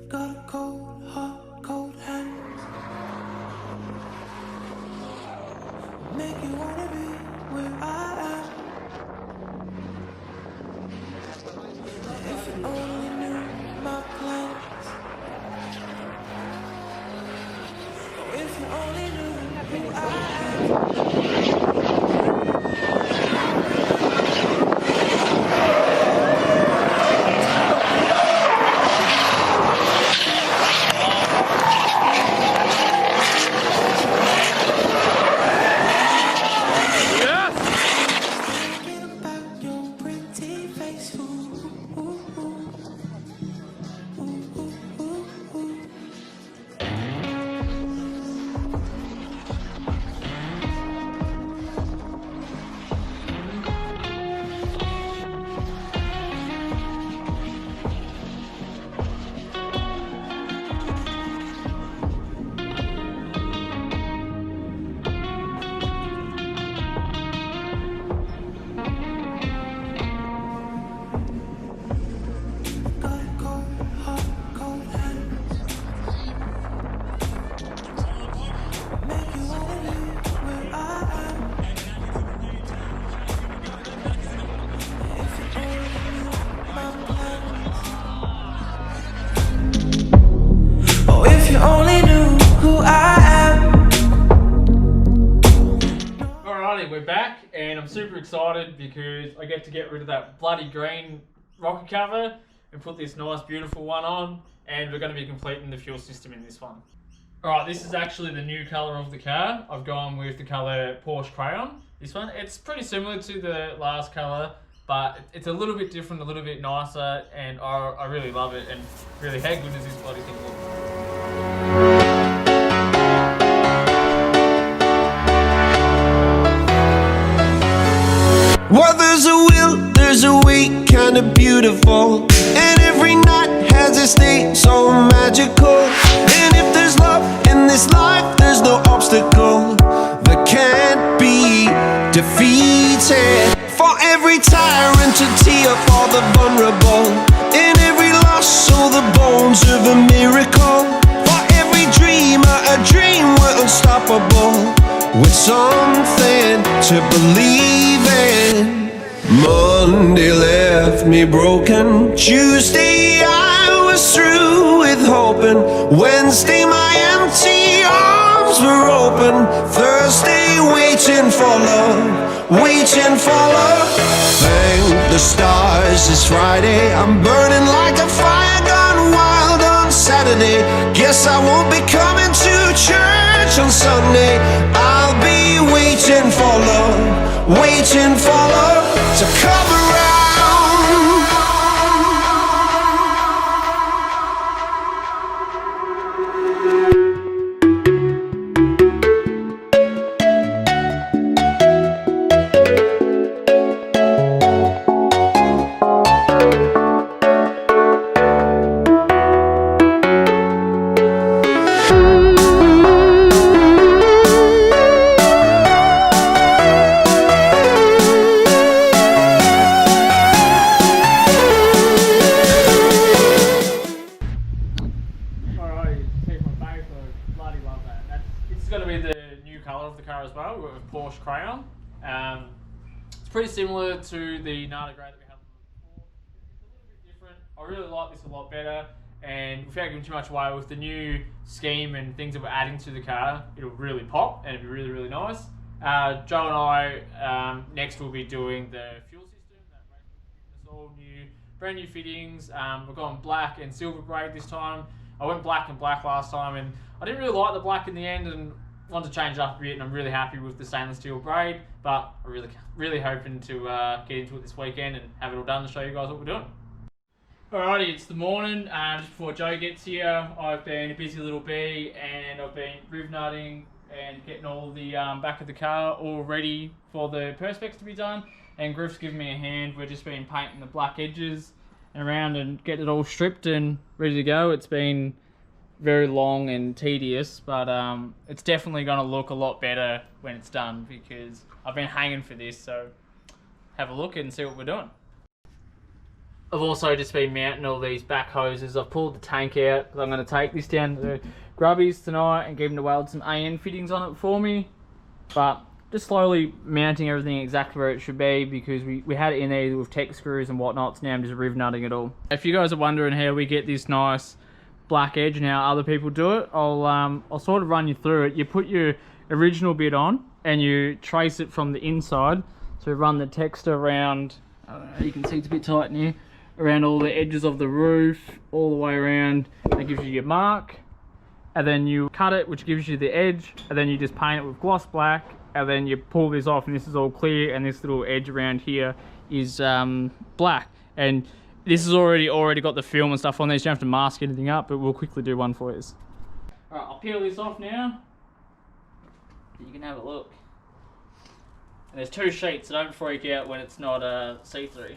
got a cold heart, cold hands. Make you wanna be where I am. If you only knew my plans. Oh, if you only knew who I am. Thinking about your pretty face. Ooh, ooh, ooh. Ooh, ooh, ooh, ooh. Got a cold heart, cold hands. Make you wanna be where I am. If you only knew my plans. Oh, if you only knew who I am. Alrighty, we're back, and I'm super excited because I get to get rid of that bloody green rocket cover and put this nice, beautiful one on, and we're going to be completing the fuel system in this one. Alright, this is actually the new colour of the car. I've gone with the colour Porsche Crayon. This one, it's pretty similar to the last colour, but it's a little bit different, a little bit nicer, and I really love it. And really, how good does this bloody thing look? Well, there's a will, there's a way, kinda beautiful. And every night has its day, so magical. And if there's love in this life, there's no obstacle that can't be defeated. For every tyrant to tear for the vulnerable. In every loss, all the bones of a miracle. For every dreamer, a dream we're unstoppable. With something to believe in. Monday left me broken. Tuesday I was through with hoping. Wednesday my empty arms were open. Thursday waiting for love, waiting for love. Thank the stars it's Friday. I'm burning like a fire gone wild on Saturday. Guess I won't be coming to church on Sunday. I'll be waiting for love, waiting for love to come around. Going to be the new colour of the car as well, with Porsche Crayon. It's pretty similar to the Nada Grey that we had before. It's a little bit different. I really like this a lot better, and without giving too much away, with the new scheme and things that we're adding to the car, it'll really pop and it'll be really, really nice. Joe and I next will be doing the fuel system. That basically gives us all new, brand new fittings. We're going black and silver braid this time. I went black and black last time, and I didn't really like the black in the end and wanted to change it up a bit, and I'm really happy with the stainless steel braid, but I'm really hoping to get into it this weekend and have it all done to show you guys what we're doing. Alrighty, it's the morning, just before Joe gets here. I've been a busy little bee, and I've been riv nutting and getting all the back of the car all ready for the perspex to be done, and Griff's giving me a hand. We've just been painting the black edges around and getting it all stripped and ready to go. It's been very long and tedious, but it's definitely going to look a lot better when it's done, because I've been hanging for this. So have a look and see what we're doing. I've also just been mounting all these back hoses. I've pulled the tank out because I'm going to take this down to the grubbies tonight and give them to weld some AN fittings on it for me. But just slowly mounting everything exactly where it should be, because we had it in there with tech screws and whatnot, so now I'm just riv nutting it all. If you guys are wondering how we get this nice black edge and how other people do it, I'll sort of run you through it. You put your original bit on and you trace it from the inside. So run the texture around, I don't know, you can see it's a bit tight in here, around all the edges of the roof, all the way around. That gives you your mark. And then you cut it, which gives you the edge, and then you just paint it with gloss black, and then you pull this off and this is all clear, and this little edge around here is black. And this has already got the film and stuff on there, so you don't have to mask anything up, but we'll quickly do one for you. Alright, I'll peel this off now. You can have a look. And there's 2 sheets, so don't freak out when it's not see-through.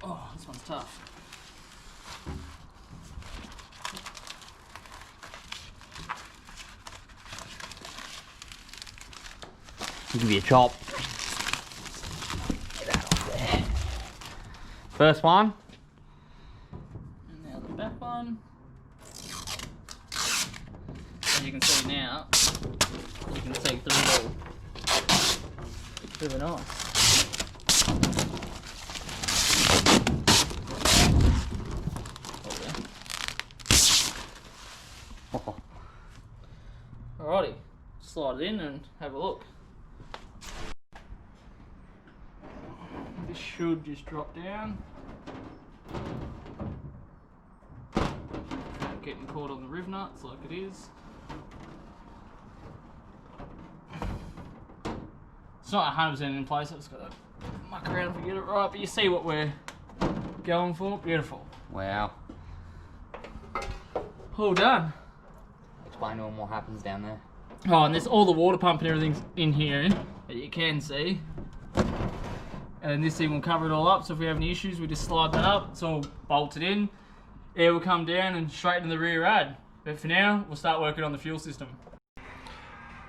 Oh, this one's tough. Give me a chop. Get that off there. First one. And now the back one. As you can see now, you can see through it all. It's really nice. Oh. Alrighty, slide it in and have a look. This should just drop down. Without getting caught on the riv nuts like it is. It's not 100% in place, I've just got to muck around to get it right, but you see what we're going for. Beautiful. Wow. All done. Explain to them what happens down there. Oh, and there's all the water pump and everything's in here that you can see. And this thing will cover it all up, so if we have any issues, we just slide that up. It's all bolted in. Air will come down and straight in the rear rad. But for now, we'll start working on the fuel system.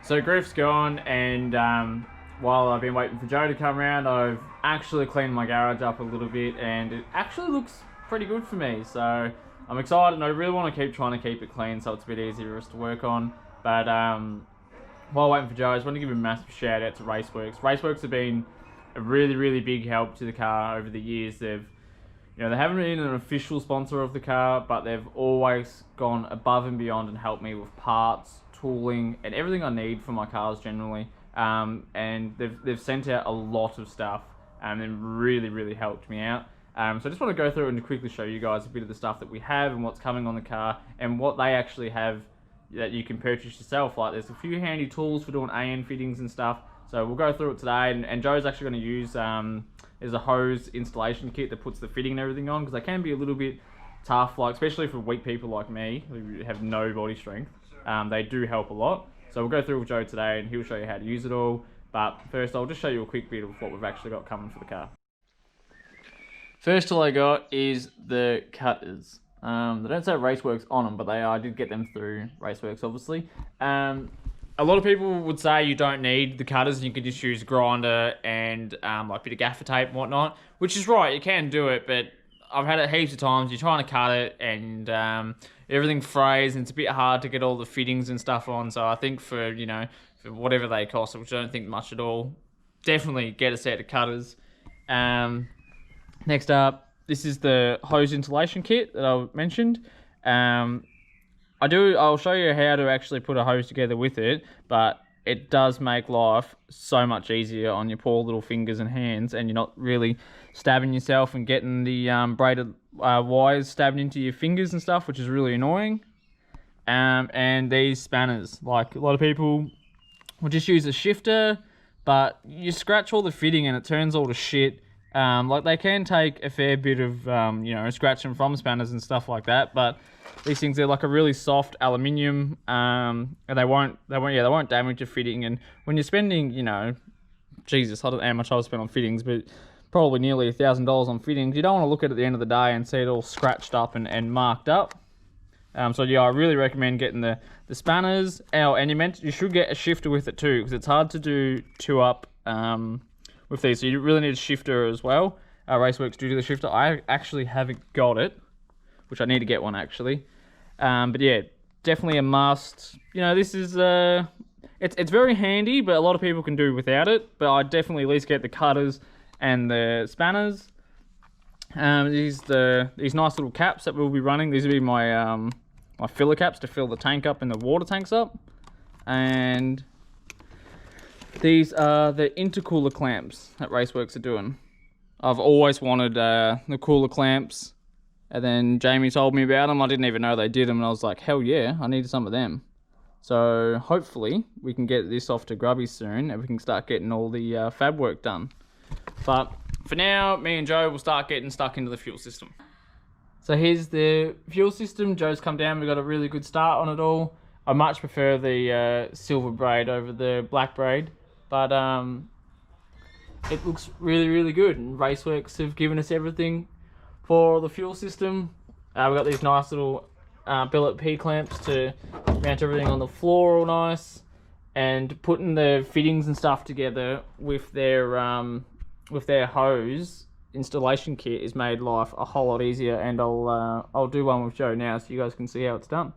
So Griff's gone, and while I've been waiting for Joe to come around, I've actually cleaned my garage up a little bit, and it actually looks pretty good for me. So I'm excited, and I really want to keep trying to keep it clean so it's a bit easier for us to work on. But while waiting for Joe, I just want to give a massive shout out to Raceworks. Raceworks have been a really big help to the car over the years. They haven't been an official sponsor of the car, but they've always gone above and beyond and helped me with parts, tooling, and everything I need for my cars generally. And they've sent out a lot of stuff, and they've really helped me out. So I just want to go through and quickly show you guys a bit of the stuff that we have and what's coming on the car and what they actually have that you can purchase yourself. Like, there's a few handy tools for doing AN fittings and stuff. So we'll go through it today, and Joe's actually going to use there's a hose installation kit that puts the fitting and everything on, because they can be a little bit tough, like especially for weak people like me who have no body strength. They do help a lot. So we'll go through with Joe today, and he'll show you how to use it all. But first, I'll just show you a quick bit of what we've actually got coming for the car. First tool I got is the cutters. They don't say Raceworks on them, but I did get them through Raceworks, obviously. A lot of people would say you don't need the cutters and you can just use a grinder and like a bit of gaffer tape and whatnot, which is right, you can do it, but I've had it heaps of times. You're trying to cut it and everything frays, and it's a bit hard to get all the fittings and stuff on. So I think for whatever they cost, which I don't think much at all, definitely get a set of cutters. Next up, this is the hose insulation kit that I mentioned. I'll show you how to actually put a hose together with it, but it does make life so much easier on your poor little fingers and hands, and you're not really stabbing yourself and getting the braided wires stabbed into your fingers and stuff, which is really annoying. And these spanners, like a lot of people will just use a shifter, but you scratch all the fitting and it turns all to shit. Like they can take a fair bit of scratching from spanners and stuff like that, but these things are like a really soft aluminium, and they won't damage your fitting. And when you're spending, Jesus, I don't know how much I've spent on fittings, but probably nearly $1,000 on fittings, you don't want to look at it the end of the day and see it all scratched up and marked up. So yeah, I really recommend getting the spanners. And you should get a shifter with it too, because it's hard to do two up with these. So you really need a shifter as well. Raceworks do the shifter. I actually haven't got it, which I need to get one actually. But yeah, definitely a must. You know, this is it's very handy, but a lot of people can do without it. But I definitely at least get the cutters and the spanners. These nice little caps that we'll be running. These will be my my filler caps to fill the tank up and the water tanks up. And these are the intercooler clamps that Raceworks are doing. I've always wanted the cooler clamps, and then Jamie told me about them. I didn't even know they did them, and I was like, hell yeah, I need some of them. So hopefully we can get this off to Grubby soon, and we can start getting all the fab work done. But for now, me and Joe will start getting stuck into the fuel system. So here's the fuel system. Joe's come down. We got a really good start on it all. I much prefer the silver braid over the black braid, but it looks really, really good. And Raceworks have given us everything for the fuel system. We've got these nice little billet P-clamps to mount everything on the floor all nice. And putting the fittings and stuff together with their hose installation kit has made life a whole lot easier. And I'll do one with Joe now so you guys can see how it's done.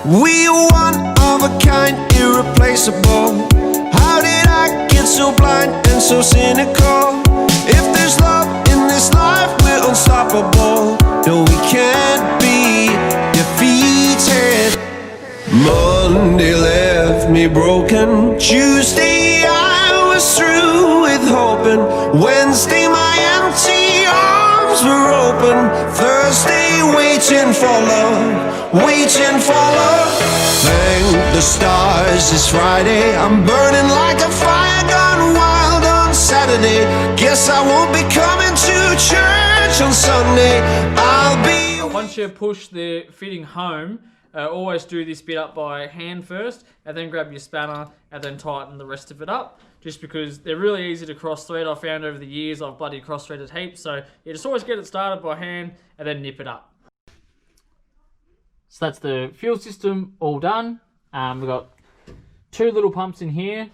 We are one of a kind, irreplaceable. How did I get so blind and so cynical? If there's love in this life, we're unstoppable. No, we can't be defeated. Monday left me broken. Tuesday I was through with hoping. Wednesday my empty arms were open. Thursday waiting for love, waiting for love. Thank the stars it's Friday. I'm burning like a fire gone wild on Saturday. Guess I won't be coming to church on Sunday. I'll be... Once you push the fitting home, always do this bit up by hand first, and then grab your spanner and then tighten the rest of it up, just because they're really easy to cross thread. I've found over the years I've bloody cross threaded heaps, so you just always get it started by hand and then nip it up. So that's the fuel system all done. We've got two little pumps in here,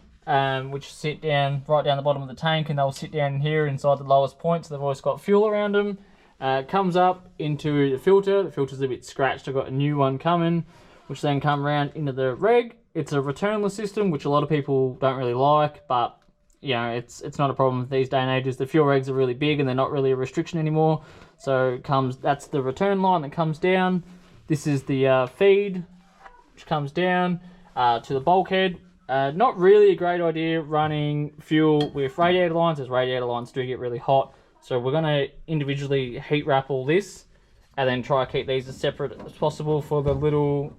which sit down right down the bottom of the tank, and they'll sit down here inside the lowest point, so they've always got fuel around them. Comes up into the filter. The filter's a bit scratched. I've got a new one coming, which then come around into the reg. It's a returnless system, which a lot of people don't really like, but you know, it's not a problem these day and ages. The fuel regs are really big and they're not really a restriction anymore. So that's the return line that comes down. This is the feed, which comes down to the bulkhead. Not really a great idea running fuel with radiator lines, as radiator lines do get really hot. So we're going to individually heat wrap all this and then try to keep these as separate as possible for the little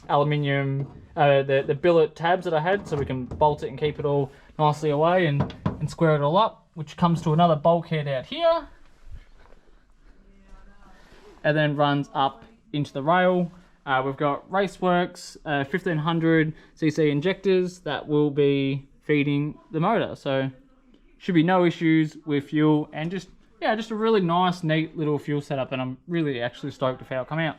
aluminium, the billet tabs that I had, so we can bolt it and keep it all nicely away and square it all up, which comes to another bulkhead out here and then runs up into the rail. We've got Raceworks 1500cc injectors that will be feeding the motor, so should be no issues with fuel, and just a really nice, neat little fuel setup, and I'm really actually stoked with how it come out.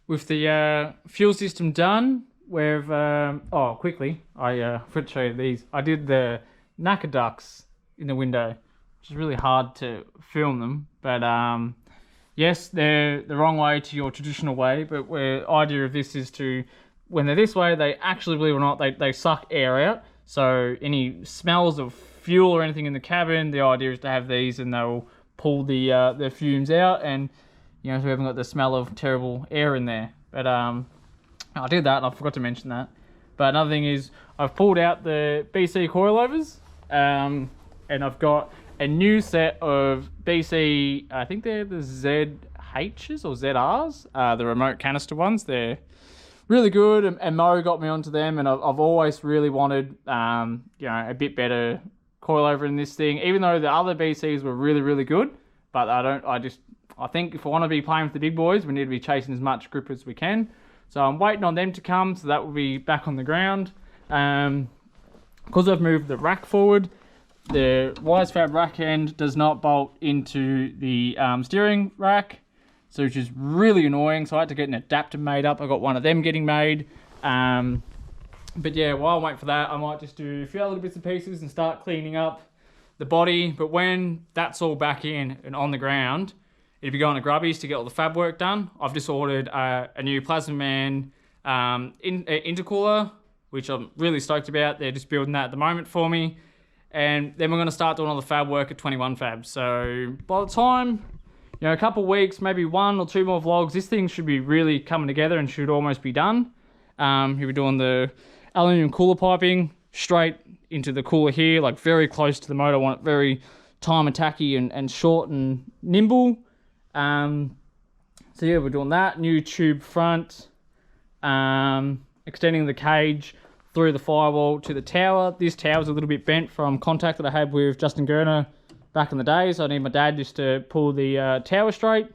With the fuel system done, we've quickly, I forgot to show you these. I did the knacker ducts in the window, which is really hard to film them, but yes, they're the wrong way to your traditional way, but the idea of this is to, when they're this way, they actually, believe it or not, they suck air out. So any smells of fuel or anything in the cabin, the idea is to have these and they'll pull the fumes out, and you know, so we haven't got the smell of terrible air in there. But I did that and I forgot to mention that. But another thing is I've pulled out the BC coilovers and I've got a new set of BC, I think they're the ZHs or ZRs, the remote canister ones. They're really good, and Mo got me onto them, and I've always really wanted, you know, a bit better coilover in this thing, even though the other BCs were really, really good. But I think if I want to be playing with the big boys, we need to be chasing as much grip as we can. So I'm waiting on them to come, so that will be back on the ground. Because I've moved the rack forward, the Wisefab rack end does not bolt into the steering rack, so which is really annoying. So I had to get an adapter made up. I got one of them getting made. But yeah, while I wait for that, I might just do a few other bits and pieces and start cleaning up the body. But when that's all back in and on the ground, it'll be going to Grubbies to get all the fab work done. I've just ordered a new Plasma Man intercooler, which I'm really stoked about. They're just building that at the moment for me. And then we're going to start doing all the fab work at 21 Fab. So by the time, you know, a couple of weeks, maybe 1 or 2 more vlogs, this thing should be really coming together and should almost be done. He'll be doing the aluminium cooler piping straight into the cooler here, like very close to the motor. I want it very time attacky and short and nimble. So yeah, we're doing that. New tube front, extending the cage through the firewall to the tower. This tower's a little bit bent from contact that I had with Justin Gerner back in the day, so I need my dad just to pull the tower straight.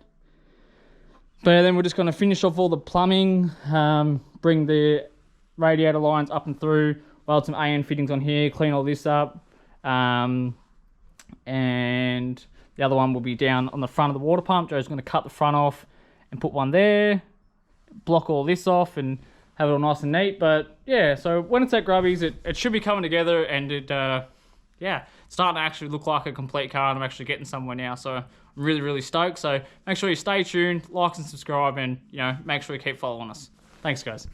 But then we're just going to finish off all the plumbing, bring the radiator lines up and through, weld some AN fittings on here, clean all this up, and the other one will be down on the front of the water pump. Joe's going to cut the front off and put one there, block all this off and have it all nice and neat. But yeah, so when it's at Grubbies, it should be coming together, and it yeah, it's starting to actually look like a complete car, and I'm actually getting somewhere now. So I'm really, really stoked. So make sure you stay tuned, like and subscribe, and, you know, make sure you keep following us. Thanks, guys.